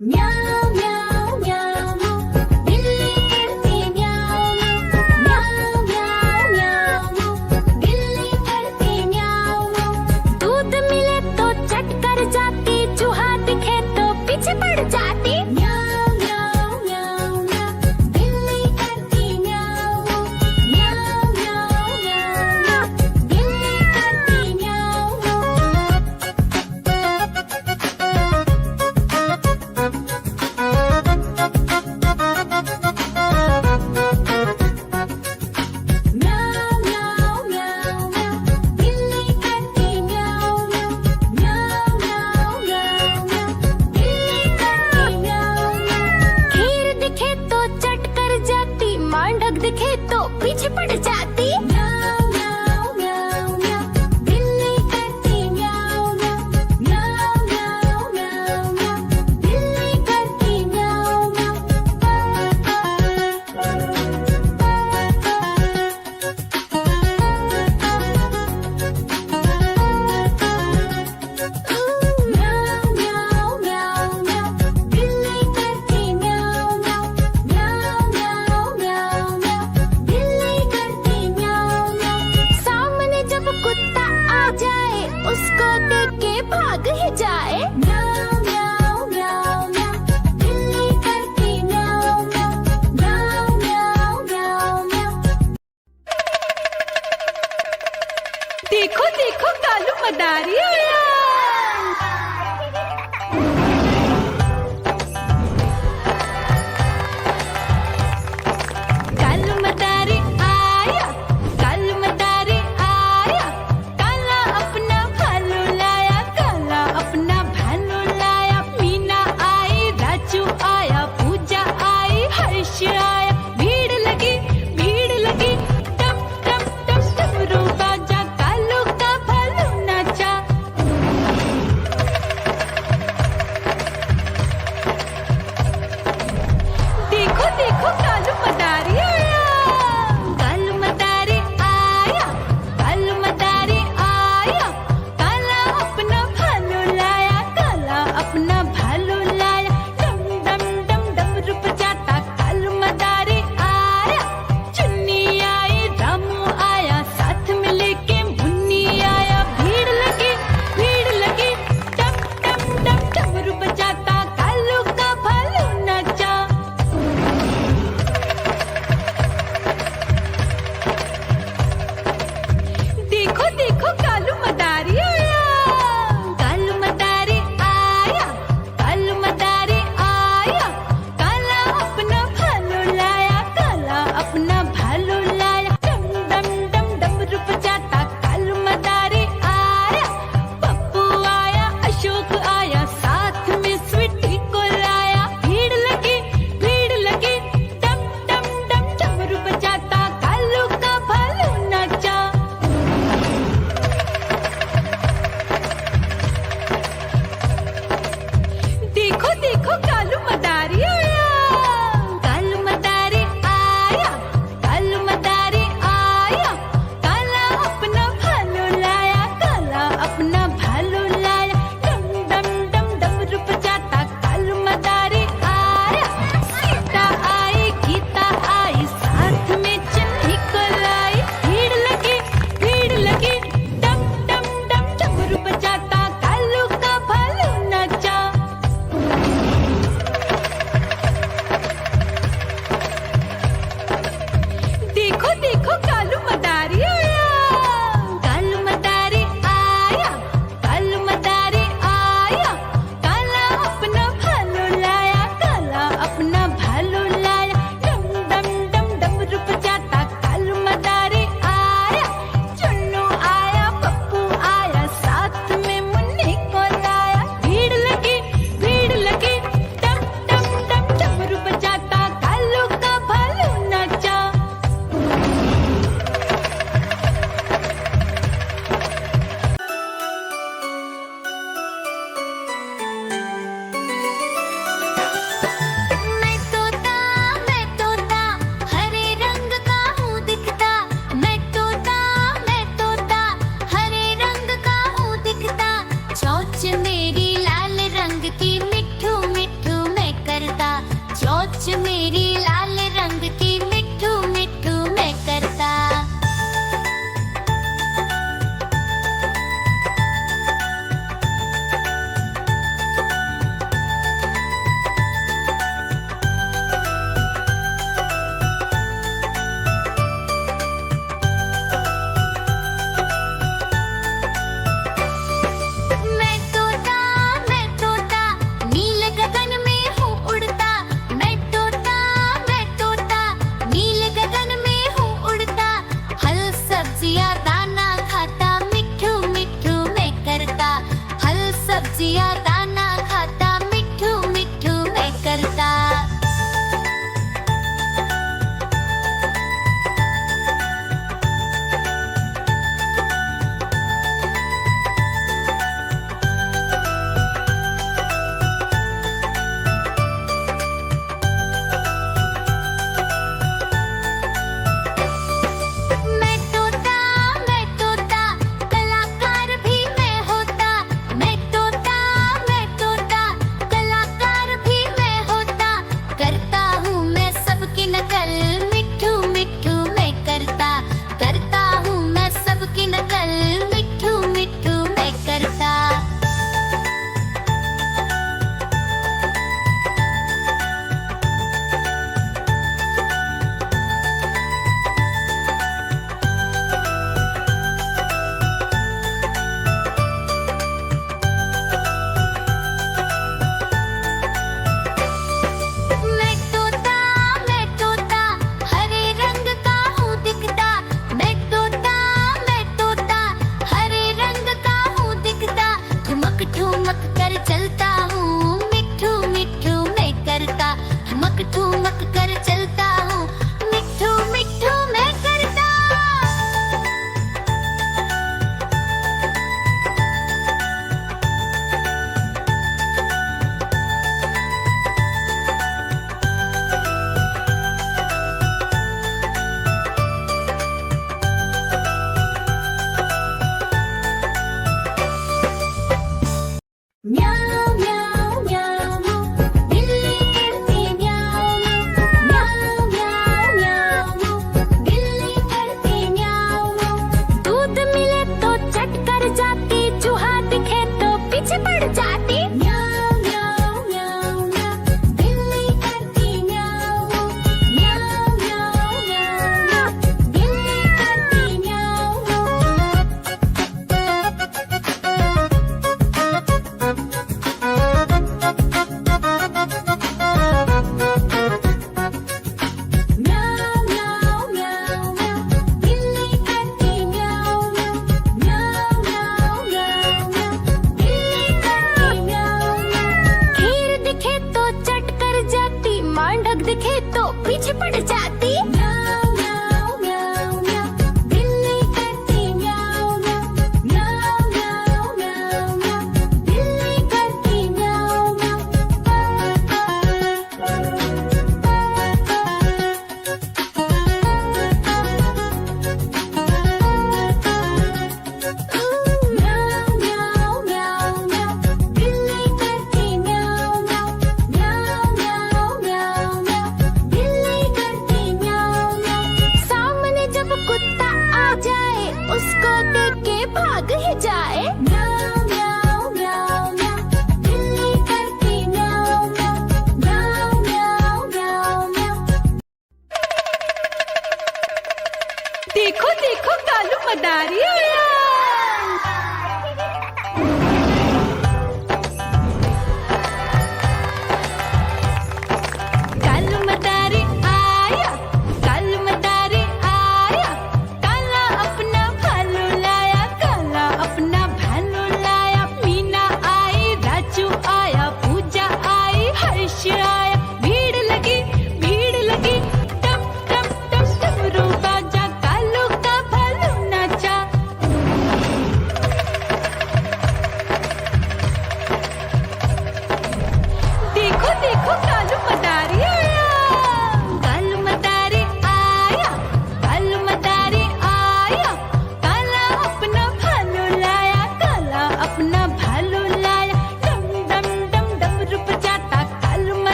म्याऊं म्याऊं म्याऊं बिल्ली करती म्याऊं म्याऊं म्याऊं म्याऊं बिल्ली करती म्याऊं। दूध मिले तो चट कर जाती, चूहा दिखे तो पीछे पड़ जाती। म्याऊं म्याऊं म्याऊं म्याऊं बिल्ली करती म्याऊं म्याऊं म्याऊं म्याऊं बिल्ली करती म्याऊं। म्याऊं म्याऊं म्याऊं म्याऊं बिल्ली करती म्याऊं म्याऊं म्याऊं म्याऊं म्याऊं बिल्ली करती म्याऊं। खीर दिखे तो चट कर जाती, मांडक दिखे तो पीछे पड़ जाती। म्याऊं म्याऊं म्याऊं म्याऊं बिल्ली करती म्याऊं म्याऊं म्याऊं म्याऊं म्याऊं बिल्ली करती म्याऊं म्याऊं म्याऊं म्याऊं म्याऊं बिल्ली करती म्याऊं म्याऊं म्याऊं म्याऊं म्याऊं बिल्ली करती म्याऊं। सामने जब कुत्ता आ जाए, उसको देख के भाग ही जाए। म्याऊं म्याऊं म्याऊं म्याऊं बिल्ली करती म्याऊं म्याऊं म्याऊं म्याऊं म्याऊं। देखो देखो कालू मदारी आया। कालू मदारी आया, कालू मदारी आया। काला अपना भालू लाया, काला अपना भालू लाया। मीना आई, राजू आया, पूजा आई, हर्ष आया। भीड़ लगी टम टम टम डमरू बाजा। कालू का भालू नाचा। देखो देखो कालू मदारी आया, कालू मदारी आया, कालू मदारी आया। काला अपना भालू लाया, काला अपना भालू लाया। डम डम डम डमरू बजाता कालू मदारी आया। चुन्नी आई, रामू आया, साथ में लेके मुन्नी आया। भीड़ लगी टम टम डम डमरू बजाता कालू का भालू नाचा। देखो देखो कालू मदारी आया, कालू मदारी आया, कालू मदारी आया। काला अपना भालू लाया, काला अपना भालू लाया। डम डम डम डमरू बजाता कालू मदारी आया। पप्पू आया, अशोक आया, साथ में स्वीटी को लाया। भीड़ लगी टम टम डम डमरू बजाता कालू का भालू नाचा। देखो देखो कालू मदारी आया, कालू मदारी आया, कालू मदारी आया। काला अपना भालू लाया, काला अपना भालू लाया। डम डम डम डमरू बजाता कालू मदारी आया। सीता आई, गीता आई, साथ में चन्नी को लाई। भीड़ लगी टम टम डम डमरू बजाता कालू का भालू नाचा। पूछ मेरी लाल रंग की मिट्ठू मिट्ठू मैं करता। मैं तोता नील गगन में हूँ उड़ता। मैं तोता नील गगन में हूँ उड़ता। फल सब्जियाँ दाना खाता मिट्ठू मिट्ठू मैं करता। फल सब्जियाँ दाना खाता मिट्ठू मिट्ठू मैं करता। मैं तोता कलाकार भी मैं होता। मैं तोता कलाकार भी मैं होता। करता हूँ मैं सबकी नकल मिट्ठू मिट्ठू मैं करता। करता हूँ मैं सबकी नकल मिट्ठू मिट्ठू मैं करता। मैं तोता हरे रंग का हूँ दिखता। मैं तोता हरे रंग का हूँ दिखता। ठुमक ठुमक कर चलता हूँ मिट्ठू मिट्ठू मैं करता। ठुमक ठुमक कर चलता हूँ मिट्ठू मिट्ठू मैं करता। म्याऊ म्याऊ म्याऊ म्याऊ बिल्ली करती म्याऊ म्याऊ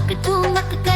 ठुमक ठुमक कर